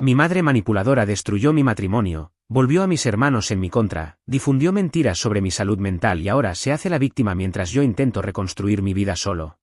Mi madre manipuladora destruyó mi matrimonio, volvió a mis hermanos en mi contra, difundió mentiras sobre mi salud mental y ahora se hace la víctima mientras yo intento reconstruir mi vida solo.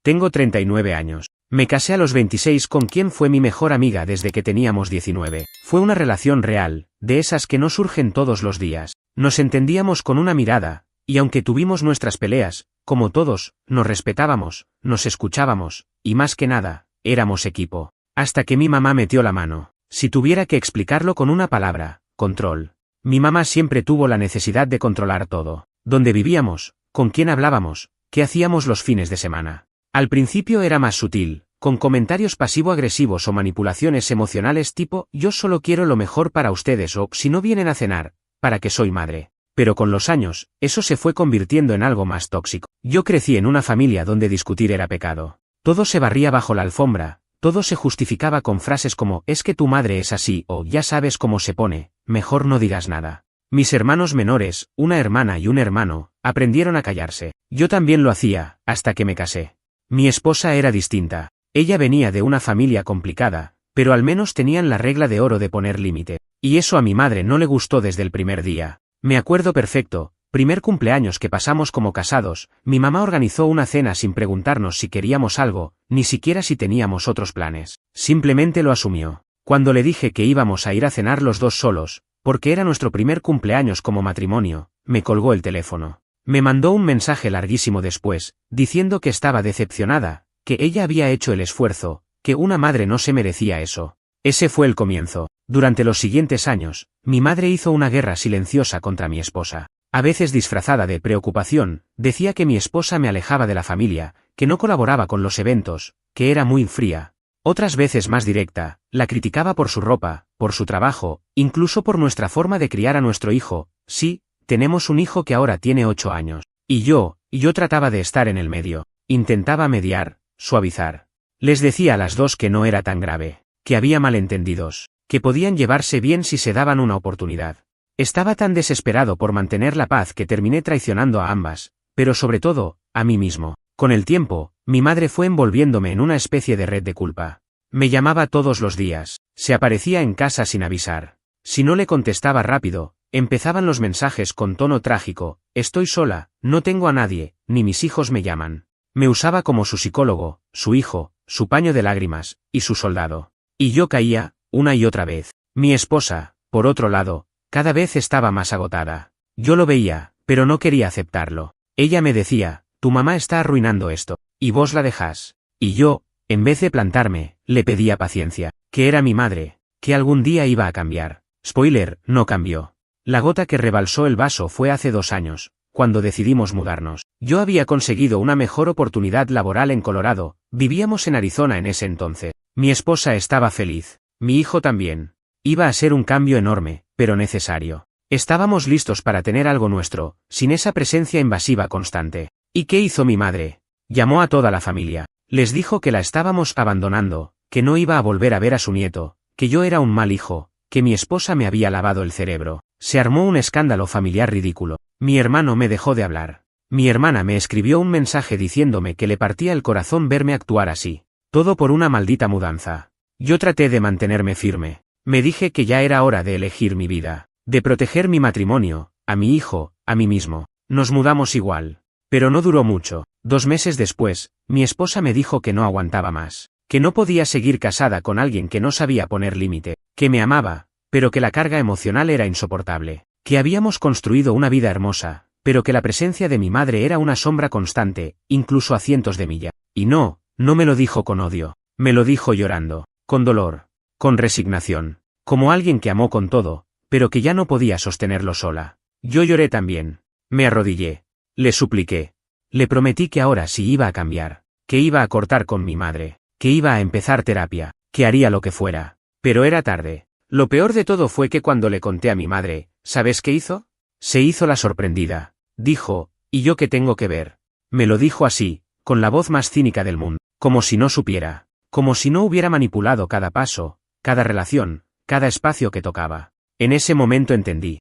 Tengo 39 años. Me casé a los 26 con quien fue mi mejor amiga desde que teníamos 19. Fue una relación real, de esas que no surgen todos los días. Nos entendíamos con una mirada, y aunque tuvimos nuestras peleas, como todos, nos respetábamos, nos escuchábamos, y más que nada, éramos equipo. Hasta que mi mamá metió la mano. Si tuviera que explicarlo con una palabra, control. Mi mamá siempre tuvo la necesidad de controlar todo. Dónde vivíamos, con quién hablábamos, qué hacíamos los fines de semana. Al principio era más sutil, con comentarios pasivo-agresivos o manipulaciones emocionales tipo «yo solo quiero lo mejor para ustedes» o «si no vienen a cenar, ¿para qué soy madre?». Pero con los años, eso se fue convirtiendo en algo más tóxico. Yo crecí en una familia donde discutir era pecado. Todo se barría bajo la alfombra. Todo se justificaba con frases como «es que tu madre es así» o «ya sabes cómo se pone, mejor no digas nada». Mis hermanos menores, una hermana y un hermano, aprendieron a callarse. Yo también lo hacía, hasta que me casé. Mi esposa era distinta. Ella venía de una familia complicada, pero al menos tenían la regla de oro de poner límite. Y eso a mi madre no le gustó desde el primer día. Me acuerdo perfecto. Primer cumpleaños que pasamos como casados, mi mamá organizó una cena sin preguntarnos si queríamos algo, ni siquiera si teníamos otros planes. Simplemente lo asumió. Cuando le dije que íbamos a ir a cenar los dos solos, porque era nuestro primer cumpleaños como matrimonio, me colgó el teléfono. Me mandó un mensaje larguísimo después, diciendo que estaba decepcionada, que ella había hecho el esfuerzo, que una madre no se merecía eso. Ese fue el comienzo. Durante los siguientes años, mi madre hizo una guerra silenciosa contra mi esposa. A veces disfrazada de preocupación, decía que mi esposa me alejaba de la familia, que no colaboraba con los eventos, que era muy fría. Otras veces más directa, la criticaba por su ropa, por su trabajo, incluso por nuestra forma de criar a nuestro hijo. Sí, tenemos un hijo que ahora tiene 8 años. Y yo trataba de estar en el medio. Intentaba mediar, suavizar. Les decía a las dos que no era tan grave, que había malentendidos, que podían llevarse bien si se daban una oportunidad. Estaba tan desesperado por mantener la paz que terminé traicionando a ambas, pero sobre todo, a mí mismo. Con el tiempo, mi madre fue envolviéndome en una especie de red de culpa. Me llamaba todos los días, se aparecía en casa sin avisar. Si no le contestaba rápido, empezaban los mensajes con tono trágico: estoy sola, no tengo a nadie, ni mis hijos me llaman. Me usaba como su psicólogo, su hijo, su paño de lágrimas, y su soldado. Y yo caía, una y otra vez. Mi esposa, por otro lado, cada vez estaba más agotada. Yo lo veía, pero no quería aceptarlo. Ella me decía: tu mamá está arruinando esto, y vos la dejás. Y yo, en vez de plantarme, le pedía paciencia, que era mi madre, que algún día iba a cambiar. Spoiler, no cambió. La gota que rebalsó el vaso fue hace 2 años, cuando decidimos mudarnos. Yo había conseguido una mejor oportunidad laboral en Colorado, vivíamos en Arizona en ese entonces. Mi esposa estaba feliz, mi hijo también. Iba a ser un cambio enorme, pero necesario. Estábamos listos para tener algo nuestro, sin esa presencia invasiva constante. ¿Y qué hizo mi madre? Llamó a toda la familia. Les dijo que la estábamos abandonando, que no iba a volver a ver a su nieto, que yo era un mal hijo, que mi esposa me había lavado el cerebro. Se armó un escándalo familiar ridículo. Mi hermano me dejó de hablar. Mi hermana me escribió un mensaje diciéndome que le partía el corazón verme actuar así. Todo por una maldita mudanza. Yo traté de mantenerme firme. Me dije que ya era hora de elegir mi vida, de proteger mi matrimonio, a mi hijo, a mí mismo. Nos mudamos igual. Pero no duró mucho. 2 meses después, mi esposa me dijo que no aguantaba más, que no podía seguir casada con alguien que no sabía poner límite, que me amaba, pero que la carga emocional era insoportable, que habíamos construido una vida hermosa, pero que la presencia de mi madre era una sombra constante, incluso a cientos de millas. Y no me lo dijo con odio, me lo dijo llorando, con dolor, con resignación, como alguien que amó con todo, pero que ya no podía sostenerlo sola. Yo lloré también, me arrodillé, le supliqué, le prometí que ahora sí iba a cambiar, que iba a cortar con mi madre, que iba a empezar terapia, que haría lo que fuera. Pero era tarde. Lo peor de todo fue que cuando le conté a mi madre, ¿sabes qué hizo? Se hizo la sorprendida. Dijo: ¿y yo qué tengo que ver? Me lo dijo así, con la voz más cínica del mundo, como si no supiera, como si no hubiera manipulado cada paso, cada relación, cada espacio que tocaba. En ese momento entendí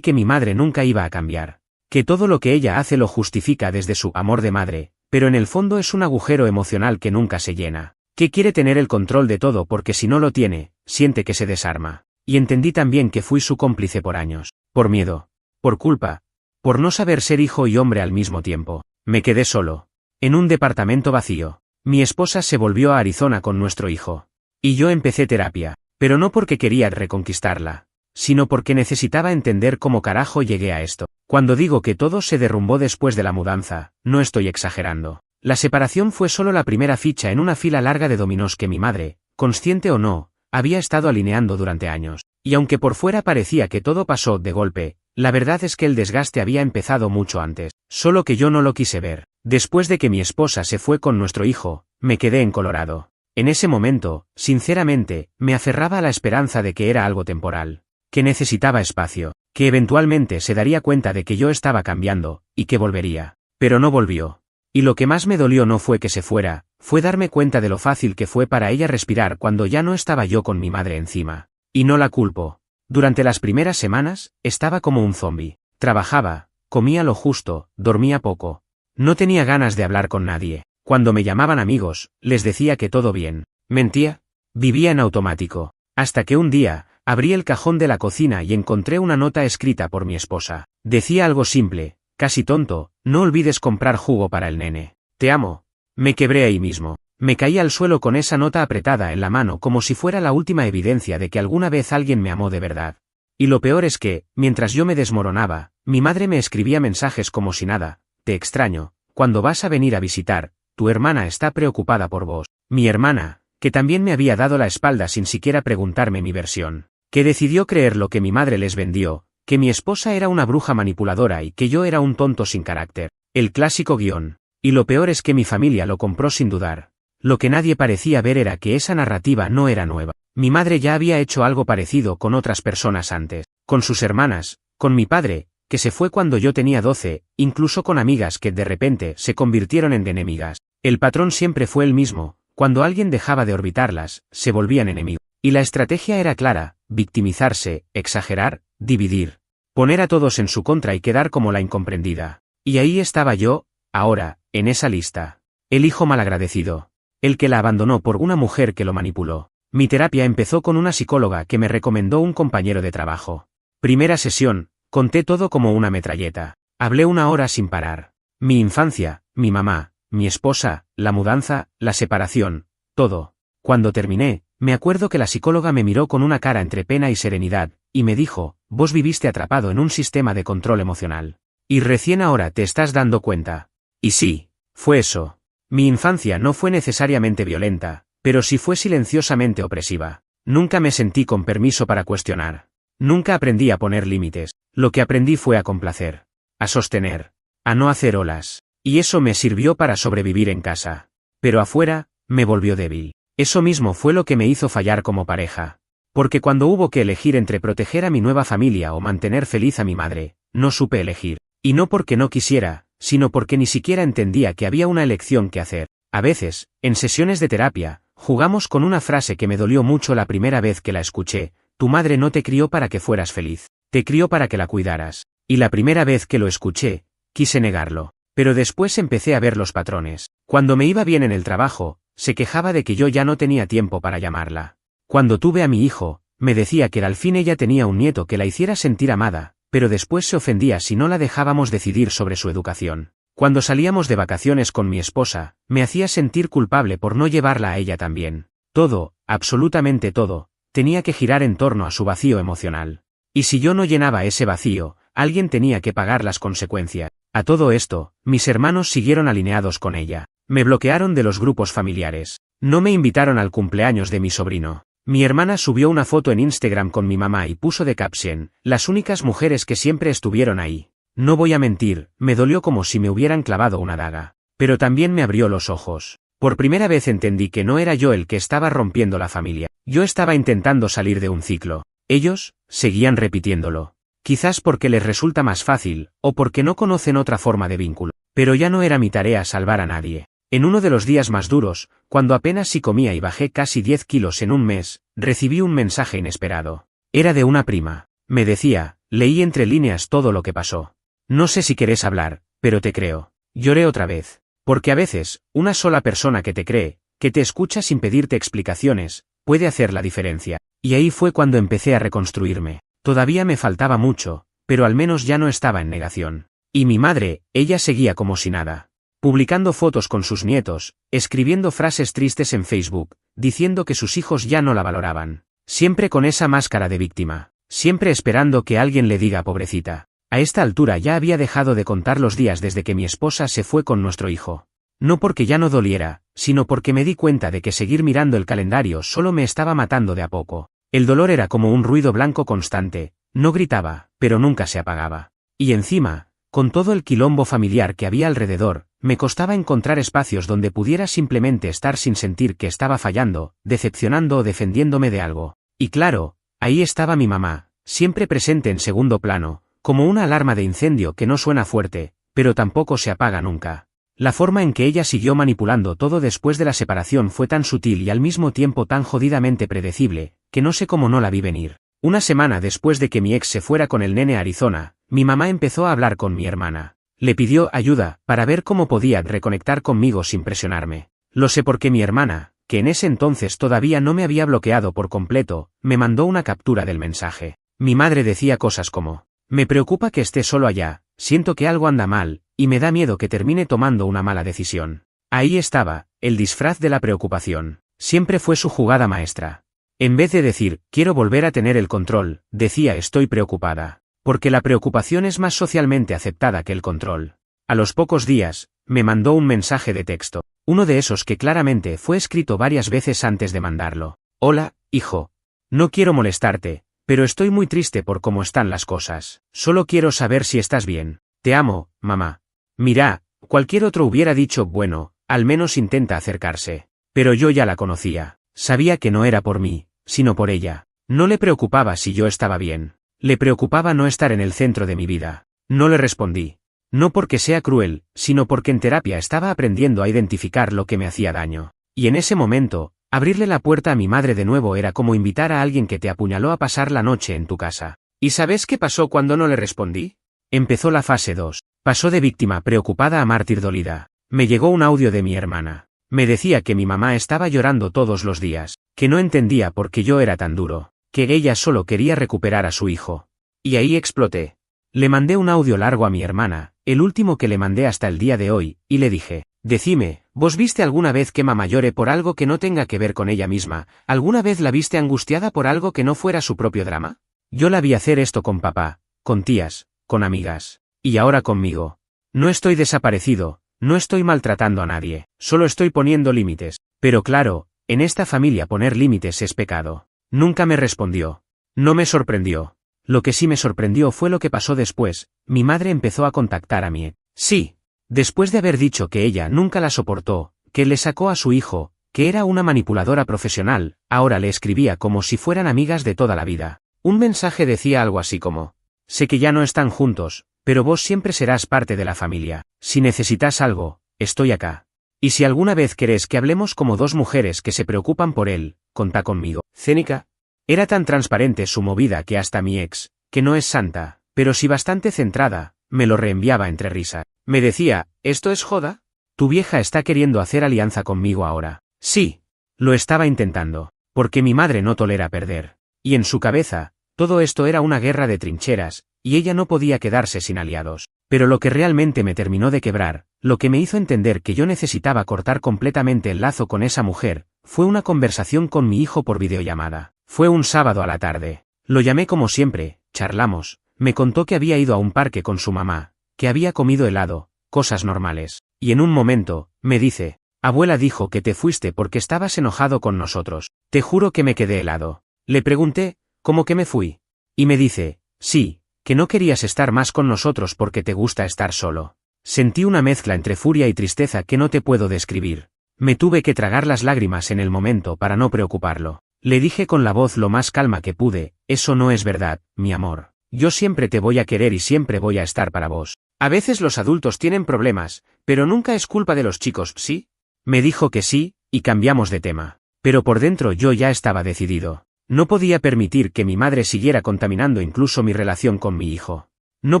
que mi madre nunca iba a cambiar, que todo lo que ella hace lo justifica desde su amor de madre, pero en el fondo es un agujero emocional que nunca se llena, que quiere tener el control de todo porque si no lo tiene, siente que se desarma. Y entendí también que fui su cómplice por años. Por miedo. Por culpa. Por no saber ser hijo y hombre al mismo tiempo. Me quedé solo. En un departamento vacío. Mi esposa se volvió a Arizona con nuestro hijo. Y yo empecé terapia. Pero no porque quería reconquistarla, sino porque necesitaba entender cómo carajo llegué a esto. Cuando digo que todo se derrumbó después de la mudanza, no estoy exagerando. La separación fue solo la primera ficha en una fila larga de dominós que mi madre, consciente o no, había estado alineando durante años. Y aunque por fuera parecía que todo pasó de golpe, la verdad es que el desgaste había empezado mucho antes, solo que yo no lo quise ver. Después de que mi esposa se fue con nuestro hijo, me quedé en Colorado. En ese momento, sinceramente, me aferraba a la esperanza de que era algo temporal, que necesitaba espacio, que eventualmente se daría cuenta de que yo estaba cambiando, y que volvería. Pero no volvió. Y lo que más me dolió no fue que se fuera, fue darme cuenta de lo fácil que fue para ella respirar cuando ya no estaba yo con mi madre encima. Y no la culpo. Durante las primeras semanas, estaba como un zombi. Trabajaba, comía lo justo, dormía poco. No tenía ganas de hablar con nadie. Cuando me llamaban amigos, les decía que todo bien. Mentía. Vivía en automático. Hasta que un día, abrí el cajón de la cocina y encontré una nota escrita por mi esposa. Decía algo simple, casi tonto: no olvides comprar jugo para el nene. Te amo. Me quebré ahí mismo. Me caí al suelo con esa nota apretada en la mano como si fuera la última evidencia de que alguna vez alguien me amó de verdad. Y lo peor es que, mientras yo me desmoronaba, mi madre me escribía mensajes como si nada: te extraño, cuando vas a venir a visitar, tu hermana está preocupada por vos. Mi hermana, que también me había dado la espalda sin siquiera preguntarme mi versión, que decidió creer lo que mi madre les vendió, que mi esposa era una bruja manipuladora y que yo era un tonto sin carácter. El clásico guión. Y lo peor es que mi familia lo compró sin dudar. Lo que nadie parecía ver era que esa narrativa no era nueva. Mi madre ya había hecho algo parecido con otras personas antes, con sus hermanas, con mi padre, que se fue cuando yo tenía 12, incluso con amigas que de repente se convirtieron en enemigas. El patrón siempre fue el mismo: cuando alguien dejaba de orbitarlas, se volvían enemigos. Y la estrategia era clara: victimizarse, exagerar, dividir, poner a todos en su contra y quedar como la incomprendida. Y ahí estaba yo, ahora, en esa lista. El hijo malagradecido. El que la abandonó por una mujer que lo manipuló. Mi terapia empezó con una psicóloga que me recomendó un compañero de trabajo. Primera sesión, conté todo como una metralleta. Hablé 1 hora sin parar. Mi infancia, mi mamá, mi esposa, la mudanza, la separación, todo. Cuando terminé, me acuerdo que la psicóloga me miró con una cara entre pena y serenidad, y me dijo: vos viviste atrapado en un sistema de control emocional. Y recién ahora te estás dando cuenta. Y sí, fue eso. Mi infancia no fue necesariamente violenta, pero sí fue silenciosamente opresiva. Nunca me sentí con permiso para cuestionar. Nunca aprendí a poner límites. Lo que aprendí fue a complacer, a sostener, a no hacer olas. Y eso me sirvió para sobrevivir en casa. Pero afuera, me volvió débil. Eso mismo fue lo que me hizo fallar como pareja. Porque cuando hubo que elegir entre proteger a mi nueva familia o mantener feliz a mi madre, no supe elegir. Y no porque no quisiera, sino porque ni siquiera entendía que había una elección que hacer. A veces, en sesiones de terapia, jugamos con una frase que me dolió mucho la primera vez que la escuché: tu madre no te crió para que fueras feliz, te crió para que la cuidaras. Y la primera vez que lo escuché, quise negarlo. Pero después empecé a ver los patrones. Cuando me iba bien en el trabajo, se quejaba de que yo ya no tenía tiempo para llamarla. Cuando tuve a mi hijo, me decía que al fin ella tenía un nieto que la hiciera sentir amada, pero después se ofendía si no la dejábamos decidir sobre su educación. Cuando salíamos de vacaciones con mi esposa, me hacía sentir culpable por no llevarla a ella también. Todo, absolutamente todo, tenía que girar en torno a su vacío emocional. Y si yo no llenaba ese vacío, alguien tenía que pagar las consecuencias. A todo esto, mis hermanos siguieron alineados con ella. Me bloquearon de los grupos familiares. No me invitaron al cumpleaños de mi sobrino. Mi hermana subió una foto en Instagram con mi mamá y puso de caption: las únicas mujeres que siempre estuvieron ahí. No voy a mentir, me dolió como si me hubieran clavado una daga. Pero también me abrió los ojos. Por primera vez entendí que no era yo el que estaba rompiendo la familia. Yo estaba intentando salir de un ciclo. Ellos, seguían repitiéndolo. Quizás porque les resulta más fácil, o porque no conocen otra forma de vínculo. Pero ya no era mi tarea salvar a nadie. En uno de los días más duros, cuando apenas si comía y bajé casi 10 kilos en un mes, recibí un mensaje inesperado. Era de una prima. Me decía: leí entre líneas todo lo que pasó. No sé si querés hablar, pero te creo. Lloré otra vez. Porque a veces, una sola persona que te cree, que te escucha sin pedirte explicaciones, puede hacer la diferencia. Y ahí fue cuando empecé a reconstruirme. Todavía me faltaba mucho, pero al menos ya no estaba en negación. Y mi madre, ella seguía como si nada. Publicando fotos con sus nietos, escribiendo frases tristes en Facebook, diciendo que sus hijos ya no la valoraban. Siempre con esa máscara de víctima. Siempre esperando que alguien le diga pobrecita. A esta altura ya había dejado de contar los días desde que mi esposa se fue con nuestro hijo. No porque ya no doliera, sino porque me di cuenta de que seguir mirando el calendario solo me estaba matando de a poco. El dolor era como un ruido blanco constante, no gritaba, pero nunca se apagaba. Y encima, con todo el quilombo familiar que había alrededor, me costaba encontrar espacios donde pudiera simplemente estar sin sentir que estaba fallando, decepcionando o defendiéndome de algo. Y claro, ahí estaba mi mamá, siempre presente en segundo plano, como una alarma de incendio que no suena fuerte, pero tampoco se apaga nunca. La forma en que ella siguió manipulando todo después de la separación fue tan sutil y al mismo tiempo tan jodidamente predecible, que no sé cómo no la vi venir. Una semana después de que mi ex se fuera con el nene a Arizona, mi mamá empezó a hablar con mi hermana. Le pidió ayuda para ver cómo podía reconectar conmigo sin presionarme. Lo sé porque mi hermana, que en ese entonces todavía no me había bloqueado por completo, me mandó una captura del mensaje. Mi madre decía cosas como: me preocupa que esté solo allá, siento que algo anda mal, y me da miedo que termine tomando una mala decisión. Ahí estaba, el disfraz de la preocupación. Siempre fue su jugada maestra. En vez de decir, quiero volver a tener el control, decía estoy preocupada. Porque la preocupación es más socialmente aceptada que el control. A los pocos días, me mandó un mensaje de texto. Uno de esos que claramente fue escrito varias veces antes de mandarlo. Hola, hijo. No quiero molestarte, pero estoy muy triste por cómo están las cosas. Solo quiero saber si estás bien. Te amo, mamá. Mira, cualquier otro hubiera dicho, bueno, al menos intenta acercarse. Pero yo ya la conocía. Sabía que no era por mí, sino por ella. No le preocupaba si yo estaba bien. Le preocupaba no estar en el centro de mi vida. No le respondí. No porque sea cruel, sino porque en terapia estaba aprendiendo a identificar lo que me hacía daño. Y en ese momento, abrirle la puerta a mi madre de nuevo era como invitar a alguien que te apuñaló a pasar la noche en tu casa. ¿Y sabes qué pasó cuando no le respondí? Empezó la fase 2. Pasó de víctima preocupada a mártir dolida. Me llegó un audio de mi hermana. Me decía que mi mamá estaba llorando todos los días, que no entendía por qué yo era tan duro, que ella solo quería recuperar a su hijo. Y ahí exploté. Le mandé un audio largo a mi hermana, el último que le mandé hasta el día de hoy, y le dije: decime, ¿vos viste alguna vez que mamá llore por algo que no tenga que ver con ella misma? ¿Alguna vez la viste angustiada por algo que no fuera su propio drama? Yo la vi hacer esto con papá, con tías, con amigas. Y ahora conmigo. No estoy desaparecido, no estoy maltratando a nadie, solo estoy poniendo límites. Pero claro, en esta familia poner límites es pecado. Nunca me respondió. No me sorprendió. Lo que sí me sorprendió fue lo que pasó después. Mi madre empezó a contactar a mí. Sí. Después de haber dicho que ella nunca la soportó, que le sacó a su hijo, que era una manipuladora profesional, ahora le escribía como si fueran amigas de toda la vida. Un mensaje decía algo así como: sé que ya no están juntos, pero vos siempre serás parte de la familia. Si necesitas algo, estoy acá. Y si alguna vez querés que hablemos como dos mujeres que se preocupan por él, contá conmigo. Cénica. Era tan transparente su movida que hasta mi ex, que no es santa, pero sí bastante centrada, me lo reenviaba entre risas. Me decía: ¿esto es joda? Tu vieja está queriendo hacer alianza conmigo ahora. Sí. Lo estaba intentando, porque mi madre no tolera perder. Y en su cabeza, todo esto era una guerra de trincheras, y ella no podía quedarse sin aliados. Pero lo que realmente me terminó de quebrar, lo que me hizo entender que yo necesitaba cortar completamente el lazo con esa mujer, fue una conversación con mi hijo por videollamada. Fue un sábado a la tarde. Lo llamé como siempre, charlamos, me contó que había ido a un parque con su mamá, que había comido helado, cosas normales. Y en un momento, me dice: abuela dijo que te fuiste porque estabas enojado con nosotros. Te juro que me quedé helado. Le pregunté: ¿cómo que me fui? Y me dice: sí, que no querías estar más con nosotros porque te gusta estar solo. Sentí una mezcla entre furia y tristeza que no te puedo describir. Me tuve que tragar las lágrimas en el momento para no preocuparlo. Le dije con la voz lo más calma que pude: eso no es verdad, mi amor. Yo siempre te voy a querer y siempre voy a estar para vos. A veces los adultos tienen problemas, pero nunca es culpa de los chicos, ¿sí? Me dijo que sí, y cambiamos de tema. Pero por dentro yo ya estaba decidido. No podía permitir que mi madre siguiera contaminando incluso mi relación con mi hijo. No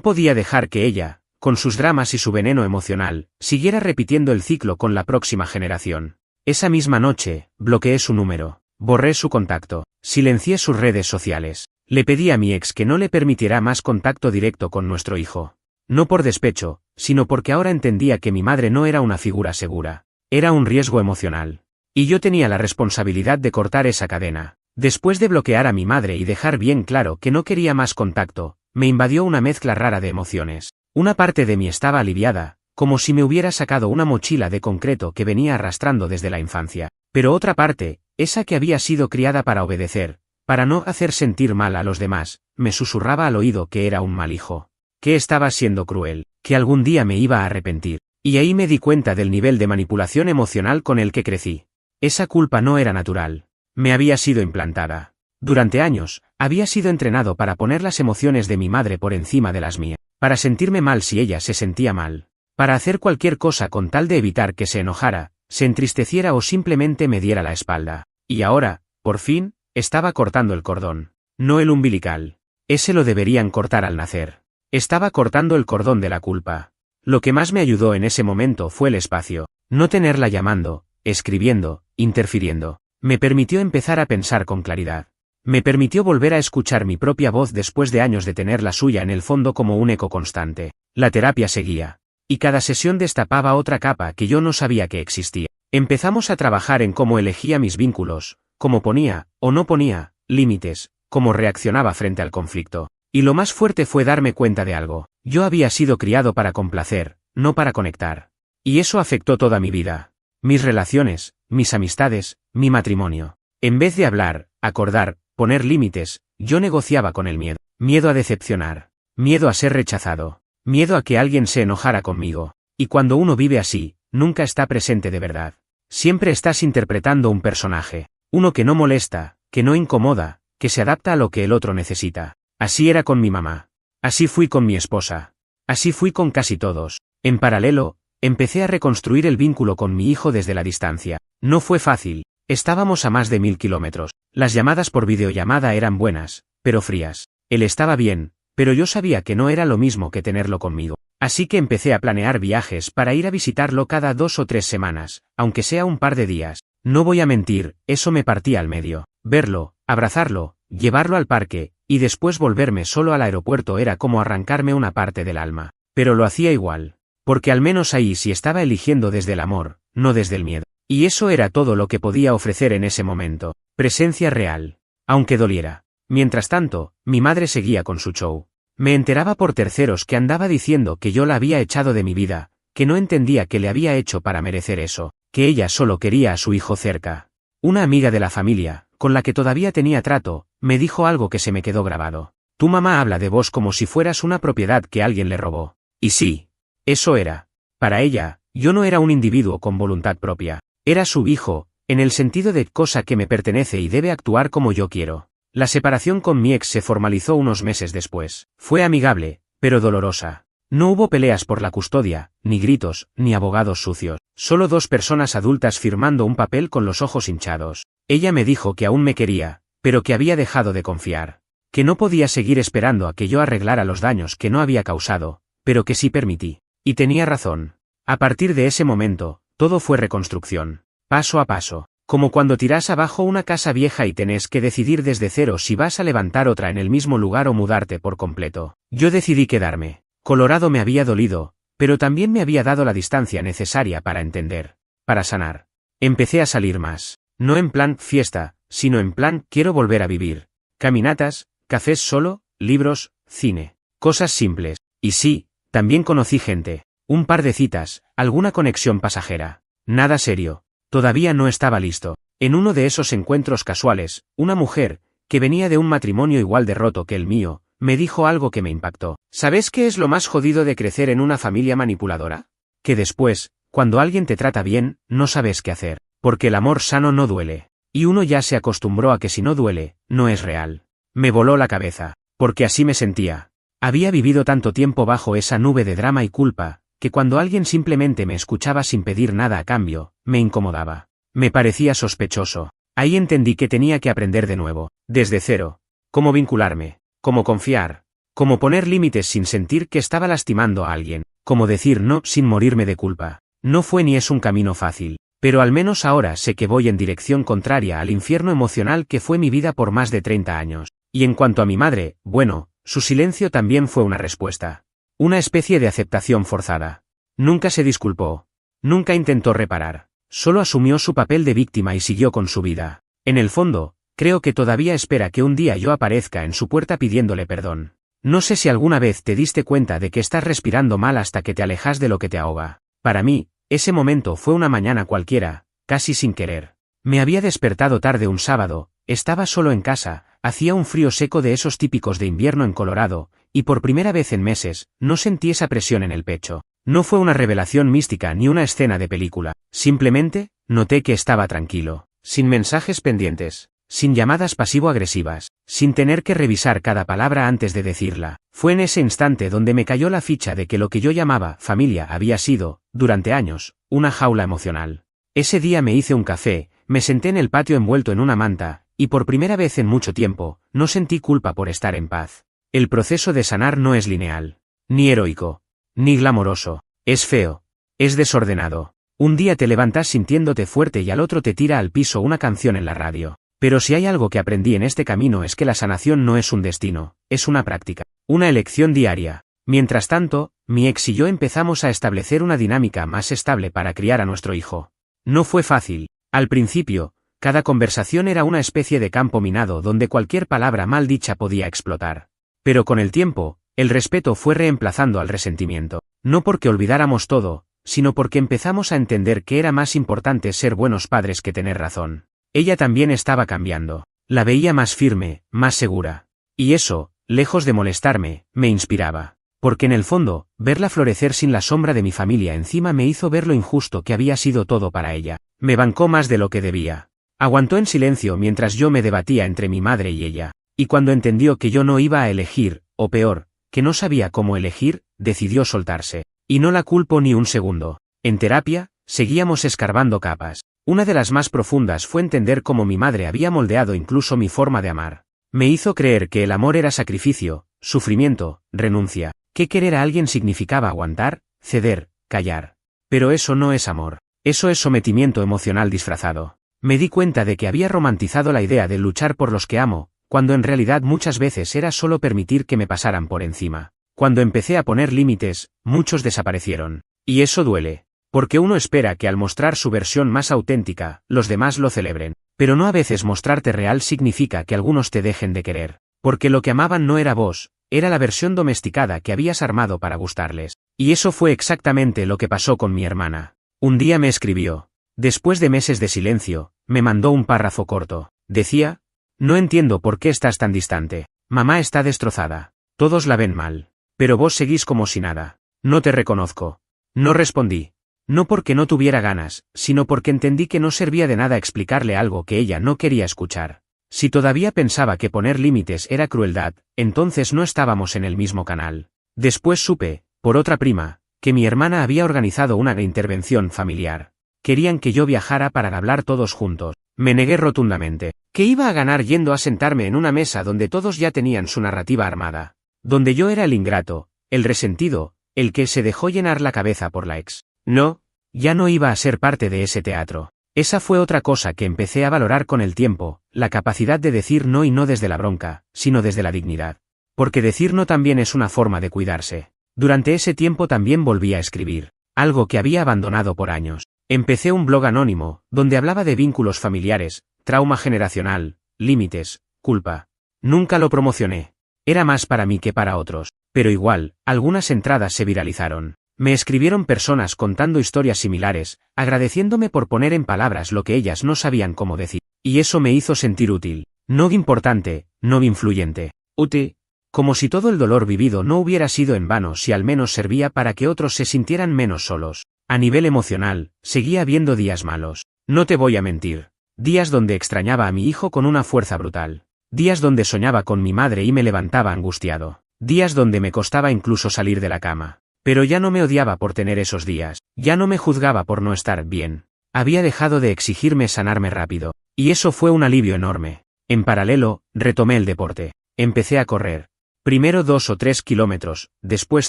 podía dejar que ella, con sus dramas y su veneno emocional, siguiera repitiendo el ciclo con la próxima generación. Esa misma noche, bloqueé su número. Borré su contacto, silencié sus redes sociales. Le pedí a mi ex que no le permitiera más contacto directo con nuestro hijo. No por despecho, sino porque ahora entendía que mi madre no era una figura segura. Era un riesgo emocional. Y yo tenía la responsabilidad de cortar esa cadena. Después de bloquear a mi madre y dejar bien claro que no quería más contacto, me invadió una mezcla rara de emociones. Una parte de mí estaba aliviada, como si me hubiera sacado una mochila de concreto que venía arrastrando desde la infancia. Pero otra parte, esa que había sido criada para obedecer, para no hacer sentir mal a los demás, me susurraba al oído que era un mal hijo. Que estaba siendo cruel, que algún día me iba a arrepentir. Y ahí me di cuenta del nivel de manipulación emocional con el que crecí. Esa culpa no era natural. Me había sido implantada. Durante años, había sido entrenado para poner las emociones de mi madre por encima de las mías, para sentirme mal si ella se sentía mal, para hacer cualquier cosa con tal de evitar que se enojara, se entristeciera o simplemente me diera la espalda. Y ahora, por fin, estaba cortando el cordón. No el umbilical. Ese lo deberían cortar al nacer. Estaba cortando el cordón de la culpa. Lo que más me ayudó en ese momento fue el espacio. No tenerla llamando, escribiendo, interfiriendo. Me permitió empezar a pensar con claridad. Me permitió volver a escuchar mi propia voz después de años de tener la suya en el fondo como un eco constante. La terapia seguía. Y cada sesión destapaba otra capa que yo no sabía que existía. Empezamos a trabajar en cómo elegía mis vínculos, cómo ponía, o no ponía, límites, cómo reaccionaba frente al conflicto. Y lo más fuerte fue darme cuenta de algo. Yo había sido criado para complacer, no para conectar. Y eso afectó toda mi vida. Mis relaciones, mis amistades, mi matrimonio. En vez de hablar, acordar, poner límites, yo negociaba con el miedo. Miedo a decepcionar. Miedo a ser rechazado. Miedo a que alguien se enojara conmigo. Y cuando uno vive así, nunca está presente de verdad. Siempre estás interpretando un personaje. Uno que no molesta, que no incomoda, que se adapta a lo que el otro necesita. Así era con mi mamá. Así fui con mi esposa. Así fui con casi todos. En paralelo, empecé a reconstruir el vínculo con mi hijo desde la distancia. No fue fácil. Estábamos a más de 1000 kilómetros. Las llamadas por videollamada eran buenas, pero frías. Él estaba bien, pero yo sabía que no era lo mismo que tenerlo conmigo. Así que empecé a planear viajes para ir a visitarlo cada 2 o 3 semanas, aunque sea un par de días. No voy a mentir, eso me partía al medio. Verlo, abrazarlo, llevarlo al parque, y después volverme solo al aeropuerto era como arrancarme una parte del alma. Pero lo hacía igual. Porque al menos ahí sí estaba eligiendo desde el amor, no desde el miedo. Y eso era todo lo que podía ofrecer en ese momento. Presencia real. Aunque doliera. Mientras tanto, mi madre seguía con su show. Me enteraba por terceros que andaba diciendo que yo la había echado de mi vida, que no entendía qué le había hecho para merecer eso, que ella solo quería a su hijo cerca. Una amiga de la familia, con la que todavía tenía trato, me dijo algo que se me quedó grabado. Tu mamá habla de vos como si fueras una propiedad que alguien le robó. Y sí, eso era. Para ella, yo no era un individuo con voluntad propia. Era su hijo, en el sentido de cosa que me pertenece y debe actuar como yo quiero. La separación con mi ex se formalizó unos meses después. Fue amigable, pero dolorosa. No hubo peleas por la custodia, ni gritos, ni abogados sucios. Solo 2 personas adultas firmando un papel con los ojos hinchados. Ella me dijo que aún me quería, pero que había dejado de confiar. Que no podía seguir esperando a que yo arreglara los daños que no había causado, pero que sí permití. Y tenía razón. A partir de ese momento, todo fue reconstrucción. Paso a paso. Como cuando tiras abajo una casa vieja y tenés que decidir desde cero si vas a levantar otra en el mismo lugar o mudarte por completo. Yo decidí quedarme. Colorado me había dolido, pero también me había dado la distancia necesaria para entender, para sanar. Empecé a salir más. No en plan fiesta, sino en plan quiero volver a vivir. Caminatas, cafés solo, libros, cine. Cosas simples. Y sí, también conocí gente. Un par de citas, alguna conexión pasajera. Nada serio. Todavía no estaba listo. En uno de esos encuentros casuales, una mujer, que venía de un matrimonio igual de roto que el mío, me dijo algo que me impactó. ¿Sabes qué es lo más jodido de crecer en una familia manipuladora? Que después, cuando alguien te trata bien, no sabes qué hacer, porque el amor sano no duele. Y uno ya se acostumbró a que si no duele, no es real. Me voló la cabeza, porque así me sentía. Había vivido tanto tiempo bajo esa nube de drama y culpa, que cuando alguien simplemente me escuchaba sin pedir nada a cambio, me incomodaba. Me parecía sospechoso. Ahí entendí que tenía que aprender de nuevo, desde cero. Cómo vincularme, cómo confiar, cómo poner límites sin sentir que estaba lastimando a alguien, cómo decir no sin morirme de culpa. No fue ni es un camino fácil, Pero al menos ahora sé que voy en dirección contraria al infierno emocional que fue mi vida por más de 30 años. Y en cuanto a mi madre, bueno, su silencio también fue una respuesta. Una especie de aceptación forzada. Nunca se disculpó. Nunca intentó reparar. Solo asumió su papel de víctima y siguió con su vida. En el fondo, creo que todavía espera que un día yo aparezca en su puerta pidiéndole perdón. No sé si alguna vez te diste cuenta de que estás respirando mal hasta que te alejas de lo que te ahoga. Para mí, ese momento fue una mañana cualquiera, casi sin querer. Me había despertado tarde un sábado, estaba solo en casa, hacía un frío seco de esos típicos de invierno en Colorado, y por primera vez en meses, no sentí esa presión en el pecho. No fue una revelación mística ni una escena de película, simplemente, noté que estaba tranquilo, sin mensajes pendientes, sin llamadas pasivo-agresivas, sin tener que revisar cada palabra antes de decirla. Fue en ese instante donde me cayó la ficha de que lo que yo llamaba familia había sido, durante años, una jaula emocional. Ese día me hice un café, me senté en el patio envuelto en una manta, y por primera vez en mucho tiempo, no sentí culpa por estar en paz. El proceso de sanar no es lineal, ni heroico, ni glamoroso, es feo, es desordenado. Un día te levantas sintiéndote fuerte y al otro te tira al piso una canción en la radio. Pero si hay algo que aprendí en este camino es que la sanación no es un destino, es una práctica, una elección diaria. Mientras tanto, mi ex y yo empezamos a establecer una dinámica más estable para criar a nuestro hijo. No fue fácil. Al principio, cada conversación era una especie de campo minado donde cualquier palabra mal dicha podía explotar. Pero con el tiempo, el respeto fue reemplazando al resentimiento. No porque olvidáramos todo, sino porque empezamos a entender que era más importante ser buenos padres que tener razón. Ella también estaba cambiando. La veía más firme, más segura. Y eso, lejos de molestarme, me inspiraba. Porque en el fondo, verla florecer sin la sombra de mi familia encima me hizo ver lo injusto que había sido todo para ella. Me bancó más de lo que debía. Aguantó en silencio mientras yo me debatía entre mi madre y ella. Y cuando entendió que yo no iba a elegir, o peor, que no sabía cómo elegir, decidió soltarse. Y no la culpo ni un segundo. En terapia, seguíamos escarbando capas. Una de las más profundas fue entender cómo mi madre había moldeado incluso mi forma de amar. Me hizo creer que el amor era sacrificio, sufrimiento, renuncia, que querer a alguien significaba aguantar, ceder, callar. Pero eso no es amor. Eso es sometimiento emocional disfrazado. Me di cuenta de que había romantizado la idea de luchar por los que amo, cuando en realidad muchas veces era solo permitir que me pasaran por encima. Cuando empecé a poner límites, muchos desaparecieron. Y eso duele. Porque uno espera que al mostrar su versión más auténtica, los demás lo celebren. Pero no a veces mostrarte real significa que algunos te dejen de querer. Porque lo que amaban no era vos, era la versión domesticada que habías armado para gustarles. Y eso fue exactamente lo que pasó con mi hermana. Un día me escribió. Después de meses de silencio, me mandó un párrafo corto. Decía: no entiendo por qué estás tan distante. Mamá está destrozada. Todos la ven mal. Pero vos seguís como si nada. No te reconozco. No respondí. No porque no tuviera ganas, sino porque entendí que no servía de nada explicarle algo que ella no quería escuchar. Si todavía pensaba que poner límites era crueldad, entonces no estábamos en el mismo canal. Después supe, por otra prima, que mi hermana había organizado una intervención familiar. Querían que yo viajara para hablar todos juntos. Me negué rotundamente. ¿Qué iba a ganar yendo a sentarme en una mesa donde todos ya tenían su narrativa armada? Donde yo era el ingrato, el resentido, el que se dejó llenar la cabeza por la ex. No, ya no iba a ser parte de ese teatro. Esa fue otra cosa que empecé a valorar con el tiempo, la capacidad de decir no y no desde la bronca, sino desde la dignidad. Porque decir no también es una forma de cuidarse. Durante ese tiempo también volví a escribir, algo que había abandonado por años. Empecé un blog anónimo, donde hablaba de vínculos familiares, trauma generacional, límites, culpa. Nunca lo promocioné. Era más para mí que para otros. Pero igual, algunas entradas se viralizaron. Me escribieron personas contando historias similares, agradeciéndome por poner en palabras lo que ellas no sabían cómo decir. Y eso me hizo sentir útil. No importante, no influyente. Útil. Como si todo el dolor vivido no hubiera sido en vano si al menos servía para que otros se sintieran menos solos. A nivel emocional, seguía habiendo días malos. No te voy a mentir. Días donde extrañaba a mi hijo con una fuerza brutal. Días donde soñaba con mi madre y me levantaba angustiado. Días donde me costaba incluso salir de la cama. Pero ya no me odiaba por tener esos días, ya no me juzgaba por no estar bien. Había dejado de exigirme sanarme rápido, y eso fue un alivio enorme. En paralelo, retomé el deporte. Empecé a correr. Primero 2 o 3 kilómetros, después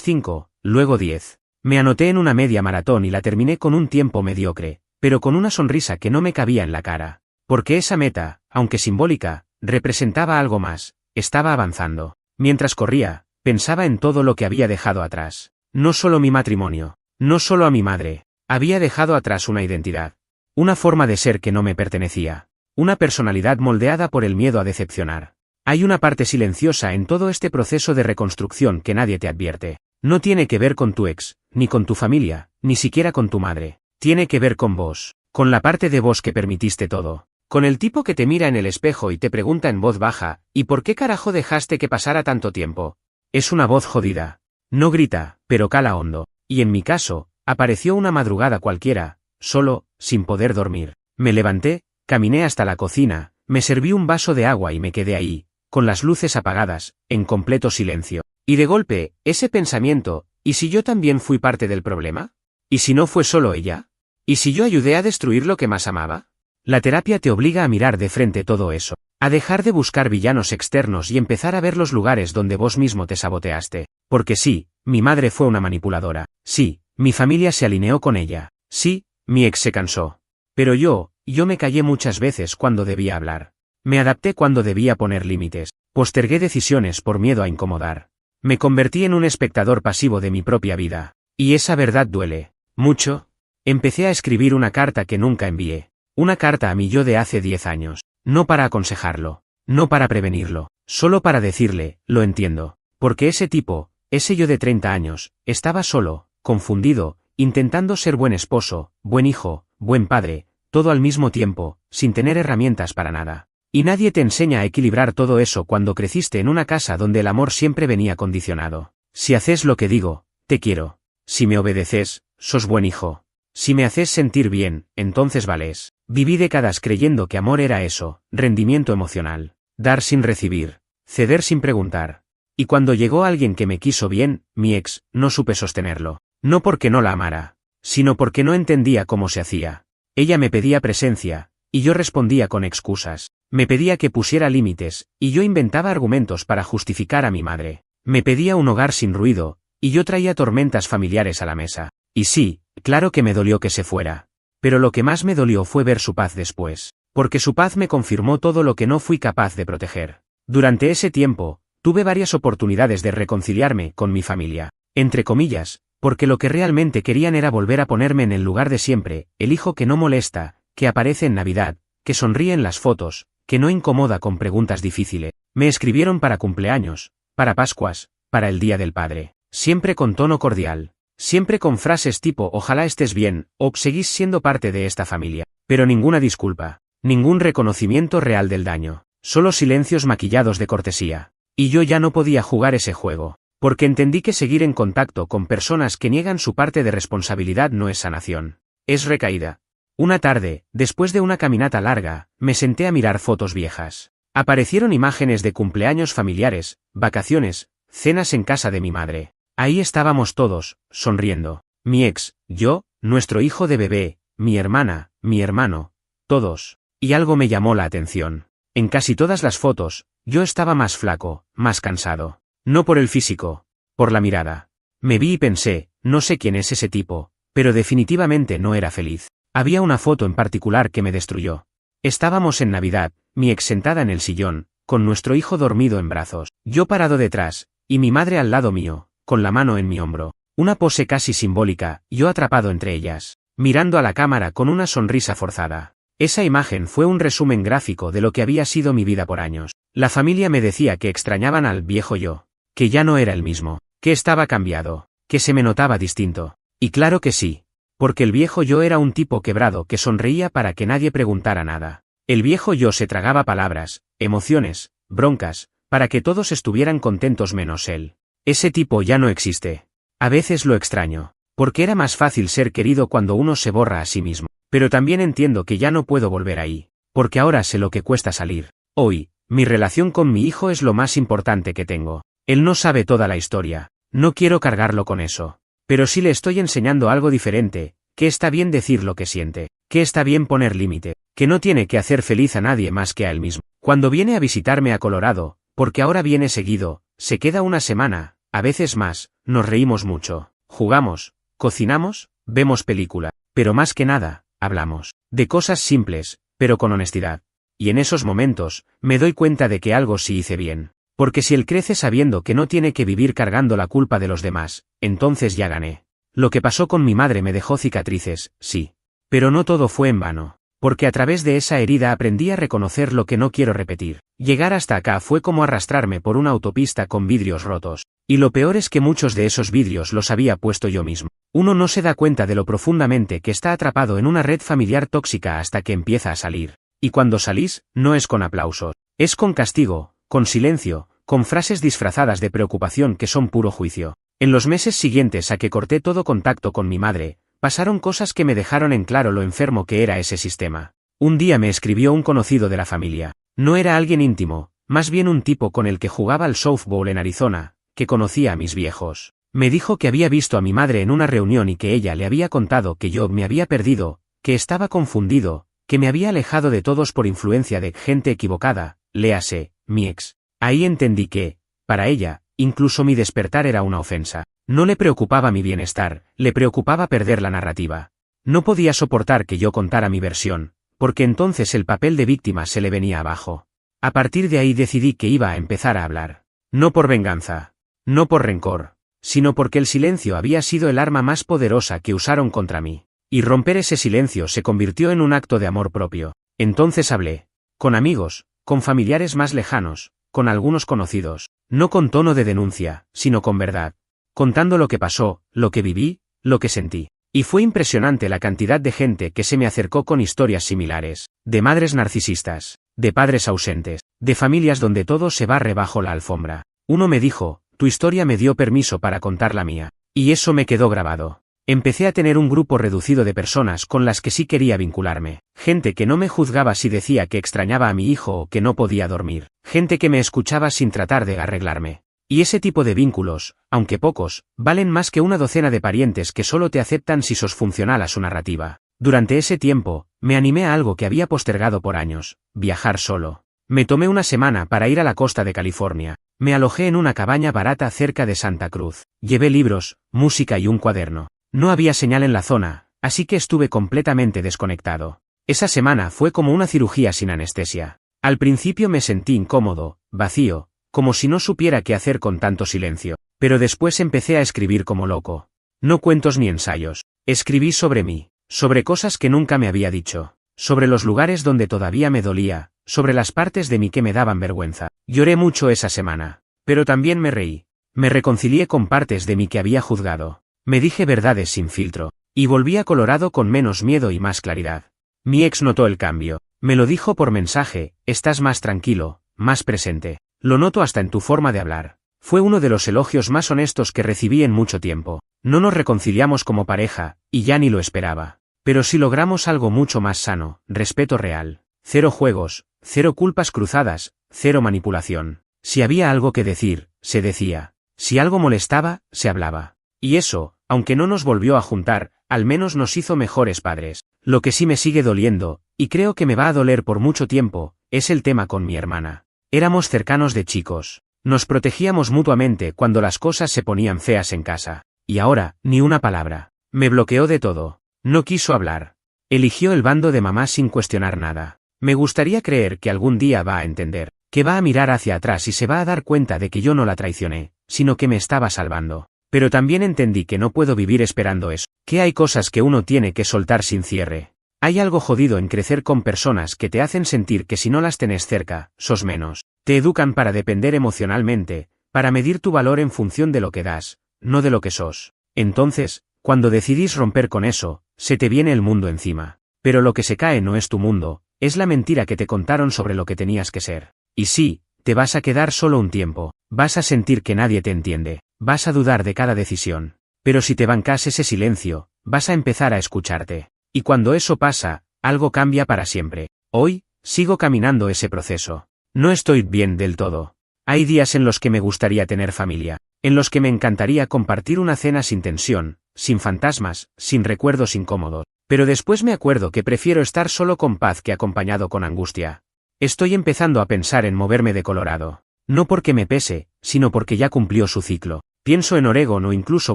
5, luego 10. Me anoté en una media maratón y la terminé con un tiempo mediocre, pero con una sonrisa que no me cabía en la cara. Porque esa meta, aunque simbólica, representaba algo más, estaba avanzando. Mientras corría, pensaba en todo lo que había dejado atrás. No solo mi matrimonio, no solo a mi madre, había dejado atrás una identidad. Una forma de ser que no me pertenecía. Una personalidad moldeada por el miedo a decepcionar. Hay una parte silenciosa en todo este proceso de reconstrucción que nadie te advierte. No tiene que ver con tu ex, ni con tu familia, ni siquiera con tu madre. Tiene que ver con vos, con la parte de vos que permitiste todo. Con el tipo que te mira en el espejo y te pregunta en voz baja, ¿y por qué carajo dejaste que pasara tanto tiempo? Es una voz jodida. No grita, pero cala hondo. Y en mi caso, apareció una madrugada cualquiera, solo, sin poder dormir. Me levanté, caminé hasta la cocina, me serví un vaso de agua y me quedé ahí, con las luces apagadas, en completo silencio. Y de golpe, ese pensamiento, ¿y si yo también fui parte del problema? ¿Y si no fue solo ella? ¿Y si yo ayudé a destruir lo que más amaba? La terapia te obliga a mirar de frente todo eso, a dejar de buscar villanos externos y empezar a ver los lugares donde vos mismo te saboteaste. Porque sí, mi madre fue una manipuladora. Sí, mi familia se alineó con ella. Sí, mi ex se cansó. Pero yo me callé muchas veces cuando debía hablar. Me adapté cuando debía poner límites. Postergué decisiones por miedo a incomodar. Me convertí en un espectador pasivo de mi propia vida. Y esa verdad duele. ¿Mucho? Empecé a escribir una carta que nunca envié. Una carta a mi yo de hace 10 años. No para aconsejarlo. No para prevenirlo. Solo para decirle, lo entiendo. Porque ese tipo, ese yo de 30 años, estaba solo, confundido, intentando ser buen esposo, buen hijo, buen padre, todo al mismo tiempo, sin tener herramientas para nada. Y nadie te enseña a equilibrar todo eso cuando creciste en una casa donde el amor siempre venía condicionado. Si haces lo que digo, te quiero. Si me obedeces, sos buen hijo. Si me haces sentir bien, entonces vales. Viví décadas creyendo que amor era eso, rendimiento emocional, dar sin recibir, ceder sin preguntar. Y cuando llegó alguien que me quiso bien, mi ex, no supe sostenerlo. No porque no la amara, sino porque no entendía cómo se hacía. Ella me pedía presencia, y yo respondía con excusas. Me pedía que pusiera límites, y yo inventaba argumentos para justificar a mi madre. Me pedía un hogar sin ruido, y yo traía tormentas familiares a la mesa. Y sí, claro que me dolió que se fuera. Pero lo que más me dolió fue ver su paz después. Porque su paz me confirmó todo lo que no fui capaz de proteger. Durante ese tiempo, tuve varias oportunidades de reconciliarme con mi familia. Entre comillas, porque lo que realmente querían era volver a ponerme en el lugar de siempre, el hijo que no molesta, que aparece en Navidad, que sonríe en las fotos, que no incomoda con preguntas difíciles. Me escribieron para cumpleaños, para Pascuas, para el Día del Padre. Siempre con tono cordial. Siempre con frases tipo ojalá estés bien, o seguís siendo parte de esta familia. Pero ninguna disculpa. Ningún reconocimiento real del daño. Solo silencios maquillados de cortesía. Y yo ya no podía jugar ese juego. Porque entendí que seguir en contacto con personas que niegan su parte de responsabilidad no es sanación. Es recaída. Una tarde, después de una caminata larga, me senté a mirar fotos viejas. Aparecieron imágenes de cumpleaños familiares, vacaciones, cenas en casa de mi madre. Ahí estábamos todos, sonriendo. Mi ex, yo, nuestro hijo de bebé, mi hermana, mi hermano, todos. Y algo me llamó la atención. En casi todas las fotos, yo estaba más flaco, más cansado. No por el físico, por la mirada. Me vi y pensé, no sé quién es ese tipo, pero definitivamente no era feliz. Había una foto en particular que me destruyó. Estábamos en Navidad, mi ex sentada en el sillón, con nuestro hijo dormido en brazos, yo parado detrás, y mi madre al lado mío, con la mano en mi hombro. Una pose casi simbólica, yo atrapado entre ellas, mirando a la cámara con una sonrisa forzada. Esa imagen fue un resumen gráfico de lo que había sido mi vida por años. La familia me decía que extrañaban al viejo yo, que ya no era el mismo, que estaba cambiado, que se me notaba distinto. Y claro que sí, porque el viejo yo era un tipo quebrado que sonreía para que nadie preguntara nada. El viejo yo se tragaba palabras, emociones, broncas, para que todos estuvieran contentos menos él. Ese tipo ya no existe. A veces lo extraño, porque era más fácil ser querido cuando uno se borra a sí mismo. Pero también entiendo que ya no puedo volver ahí, porque ahora sé lo que cuesta salir. Hoy, mi relación con mi hijo es lo más importante que tengo. Él no sabe toda la historia, no quiero cargarlo con eso. Pero sí le estoy enseñando algo diferente, que está bien decir lo que siente, que está bien poner límite, que no tiene que hacer feliz a nadie más que a él mismo. Cuando viene a visitarme a Colorado, porque ahora viene seguido, se queda una semana, a veces más, nos reímos mucho, jugamos, cocinamos, vemos película, pero más que nada, hablamos de cosas simples, pero con honestidad. Y en esos momentos, me doy cuenta de que algo sí hice bien. Porque si él crece sabiendo que no tiene que vivir cargando la culpa de los demás, entonces ya gané. Lo que pasó con mi madre me dejó cicatrices, sí. Pero no todo fue en vano. Porque a través de esa herida aprendí a reconocer lo que no quiero repetir. Llegar hasta acá fue como arrastrarme por una autopista con vidrios rotos. Y lo peor es que muchos de esos vidrios los había puesto yo mismo. Uno no se da cuenta de lo profundamente que está atrapado en una red familiar tóxica hasta que empieza a salir. Y cuando salís, no es con aplausos. Es con castigo, con silencio, con frases disfrazadas de preocupación que son puro juicio. En los meses siguientes a que corté todo contacto con mi madre, pasaron cosas que me dejaron en claro lo enfermo que era ese sistema. Un día me escribió un conocido de la familia. No era alguien íntimo, más bien un tipo con el que jugaba al softball en Arizona, que conocía a mis viejos. Me dijo que había visto a mi madre en una reunión y que ella le había contado que yo me había perdido, que estaba confundido, que me había alejado de todos por influencia de gente equivocada, léase, mi ex. Ahí entendí que, para ella, incluso mi despertar era una ofensa. No le preocupaba mi bienestar, le preocupaba perder la narrativa. No podía soportar que yo contara mi versión, porque entonces el papel de víctima se le venía abajo. A partir de ahí decidí que iba a empezar a hablar. No por venganza, no por rencor, sino porque el silencio había sido el arma más poderosa que usaron contra mí. Y romper ese silencio se convirtió en un acto de amor propio. Entonces hablé. Con amigos, con familiares más lejanos, con algunos conocidos, no con tono de denuncia, sino con verdad. Contando lo que pasó, lo que viví, lo que sentí. Y fue impresionante la cantidad de gente que se me acercó con historias similares, de madres narcisistas, de padres ausentes, de familias donde todo se barre bajo la alfombra. Uno me dijo, tu historia me dio permiso para contar la mía. Y eso me quedó grabado. Empecé a tener un grupo reducido de personas con las que sí quería vincularme, gente que no me juzgaba si decía que extrañaba a mi hijo o que no podía dormir, gente que me escuchaba sin tratar de arreglarme. Y ese tipo de vínculos, aunque pocos, valen más que una docena de parientes que solo te aceptan si sos funcional a su narrativa. Durante ese tiempo, me animé a algo que había postergado por años, viajar solo. Me tomé una semana para ir a la costa de California. Me alojé en una cabaña barata cerca de Santa Cruz. Llevé libros, música y un cuaderno. No había señal en la zona, así que estuve completamente desconectado. Esa semana fue como una cirugía sin anestesia. Al principio me sentí incómodo, vacío, como si no supiera qué hacer con tanto silencio. Pero después empecé a escribir como loco. No cuentos ni ensayos. Escribí sobre mí, sobre cosas que nunca me había dicho, sobre los lugares donde todavía me dolía, sobre las partes de mí que me daban vergüenza. Lloré mucho esa semana, pero también me reí. Me reconcilié con partes de mí que había juzgado. Me dije verdades sin filtro, y volví a Colorado con menos miedo y más claridad. Mi ex notó el cambio. Me lo dijo por mensaje, estás más tranquilo, más presente. Lo noto hasta en tu forma de hablar. Fue uno de los elogios más honestos que recibí en mucho tiempo. No nos reconciliamos como pareja, y ya ni lo esperaba. Pero sí logramos algo mucho más sano, respeto real. Cero juegos, cero culpas cruzadas, cero manipulación. Si había algo que decir, se decía. Si algo molestaba, se hablaba. Y eso, aunque no nos volvió a juntar, al menos nos hizo mejores padres. Lo que sí me sigue doliendo, y creo que me va a doler por mucho tiempo, es el tema con mi hermana. Éramos cercanos de chicos. Nos protegíamos mutuamente cuando las cosas se ponían feas en casa. Y ahora, ni una palabra. Me bloqueó de todo. No quiso hablar. Eligió el bando de mamá sin cuestionar nada. Me gustaría creer que algún día va a entender, que va a mirar hacia atrás y se va a dar cuenta de que yo no la traicioné, sino que me estaba salvando. Pero también entendí que no puedo vivir esperando eso, que hay cosas que uno tiene que soltar sin cierre. Hay algo jodido en crecer con personas que te hacen sentir que si no las tenés cerca, sos menos. Te educan para depender emocionalmente, para medir tu valor en función de lo que das, no de lo que sos. Entonces, cuando decidís romper con eso, se te viene el mundo encima. Pero lo que se cae no es tu mundo, es la mentira que te contaron sobre lo que tenías que ser. Y sí, te vas a quedar solo un tiempo, vas a sentir que nadie te entiende, vas a dudar de cada decisión. Pero si te bancas ese silencio, vas a empezar a escucharte. Y cuando eso pasa, algo cambia para siempre. Hoy, sigo caminando ese proceso. No estoy bien del todo. Hay días en los que me gustaría tener familia, en los que me encantaría compartir una cena sin tensión, sin fantasmas, sin recuerdos incómodos. Pero después me acuerdo que prefiero estar solo con paz que acompañado con angustia. Estoy empezando a pensar en moverme de Colorado. No porque me pese, sino porque ya cumplió su ciclo. Pienso en Oregón o incluso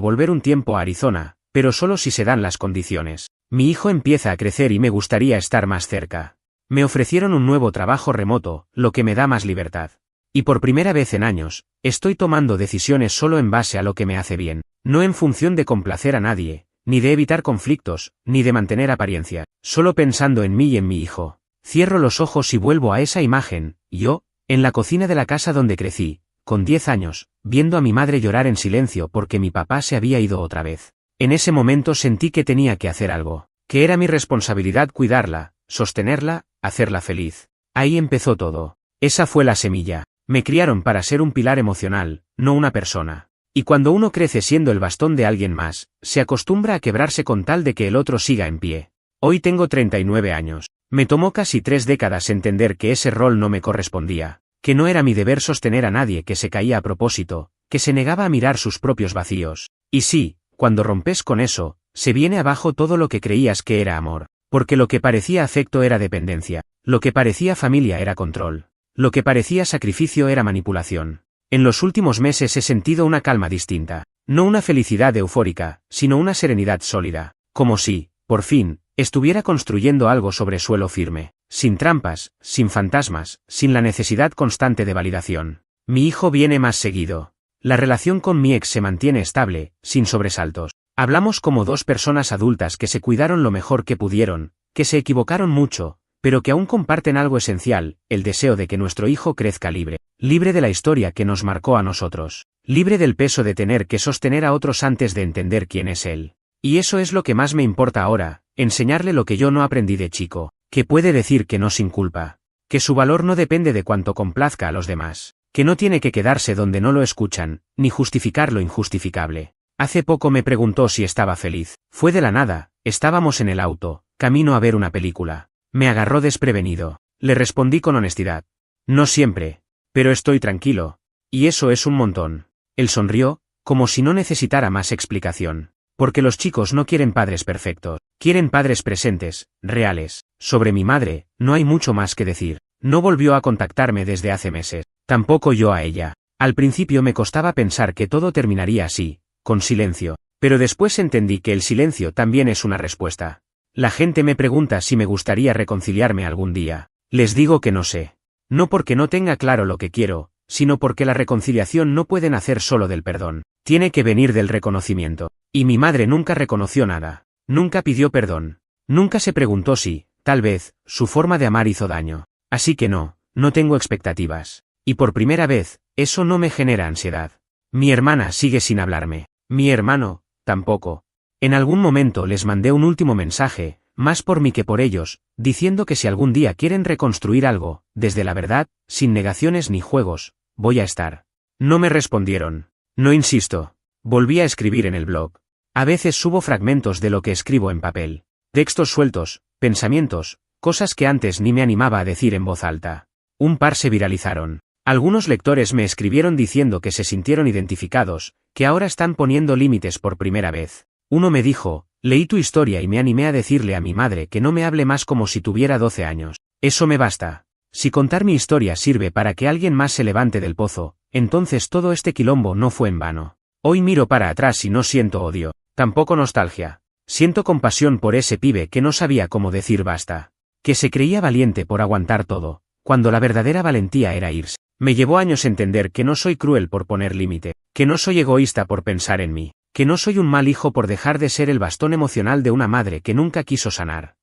volver un tiempo a Arizona, pero solo si se dan las condiciones. Mi hijo empieza a crecer y me gustaría estar más cerca. Me ofrecieron un nuevo trabajo remoto, lo que me da más libertad. Y por primera vez en años, estoy tomando decisiones solo en base a lo que me hace bien, no en función de complacer a nadie, ni de evitar conflictos, ni de mantener apariencia, solo pensando en mí y en mi hijo. Cierro los ojos y vuelvo a esa imagen, yo, en la cocina de la casa donde crecí, con 10 años, viendo a mi madre llorar en silencio porque mi papá se había ido otra vez. En ese momento sentí que tenía que hacer algo, que era mi responsabilidad cuidarla, sostenerla, hacerla feliz. Ahí empezó todo. Esa fue la semilla. Me criaron para ser un pilar emocional, no una persona. Y cuando uno crece siendo el bastón de alguien más, se acostumbra a quebrarse con tal de que el otro siga en pie. Hoy tengo 39 años. Me tomó casi 3 décadas entender que ese rol no me correspondía, que no era mi deber sostener a nadie que se caía a propósito, que se negaba a mirar sus propios vacíos. Y sí, cuando rompes con eso, se viene abajo todo lo que creías que era amor, porque lo que parecía afecto era dependencia, lo que parecía familia era control, lo que parecía sacrificio era manipulación. En los últimos meses he sentido una calma distinta, no una felicidad eufórica, sino una serenidad sólida, como si, por fin, estuviera construyendo algo sobre suelo firme, sin trampas, sin fantasmas, sin la necesidad constante de validación. Mi hijo viene más seguido. La relación con mi ex se mantiene estable, sin sobresaltos. Hablamos como dos personas adultas que se cuidaron lo mejor que pudieron, que se equivocaron mucho, pero que aún comparten algo esencial, el deseo de que nuestro hijo crezca libre, libre de la historia que nos marcó a nosotros, libre del peso de tener que sostener a otros antes de entender quién es él. Y eso es lo que más me importa ahora, enseñarle lo que yo no aprendí de chico, que puede decir que no sin culpa, que su valor no depende de cuánto complazca a los demás, que no tiene que quedarse donde no lo escuchan, ni justificar lo injustificable. Hace poco me preguntó si estaba feliz. Fue de la nada, estábamos en el auto, camino a ver una película. Me agarró desprevenido. Le respondí con honestidad. No siempre. Pero estoy tranquilo. Y eso es un montón. Él sonrió, como si no necesitara más explicación. Porque los chicos no quieren padres perfectos, quieren padres presentes, reales. Sobre mi madre, no hay mucho más que decir. No volvió a contactarme desde hace meses. Tampoco yo a ella. Al principio me costaba pensar que todo terminaría así, con silencio. Pero después entendí que el silencio también es una respuesta. La gente me pregunta si me gustaría reconciliarme algún día. Les digo que no sé. No porque no tenga claro lo que quiero, sino porque la reconciliación no puede nacer solo del perdón. Tiene que venir del reconocimiento. Y mi madre nunca reconoció nada. Nunca pidió perdón. Nunca se preguntó si, tal vez, su forma de amar hizo daño. Así que no tengo expectativas. Y por primera vez, eso no me genera ansiedad. Mi hermana sigue sin hablarme. Mi hermano, tampoco. En algún momento les mandé un último mensaje, más por mí que por ellos, diciendo que si algún día quieren reconstruir algo, desde la verdad, sin negaciones ni juegos, voy a estar. No me respondieron. No insisto. Volví a escribir en el blog. A veces subo fragmentos de lo que escribo en papel. Textos sueltos, pensamientos, cosas que antes ni me animaba a decir en voz alta. Un par se viralizaron. Algunos lectores me escribieron diciendo que se sintieron identificados, que ahora están poniendo límites por primera vez. Uno me dijo, leí tu historia y me animé a decirle a mi madre que no me hable más como si tuviera 12 años. Eso me basta. Si contar mi historia sirve para que alguien más se levante del pozo, entonces todo este quilombo no fue en vano. Hoy miro para atrás y no siento odio, tampoco nostalgia. Siento compasión por ese pibe que no sabía cómo decir basta. Que se creía valiente por aguantar todo, cuando la verdadera valentía era irse. Me llevó años entender que no soy cruel por poner límite, que no soy egoísta por pensar en mí, que no soy un mal hijo por dejar de ser el bastón emocional de una madre que nunca quiso sanar.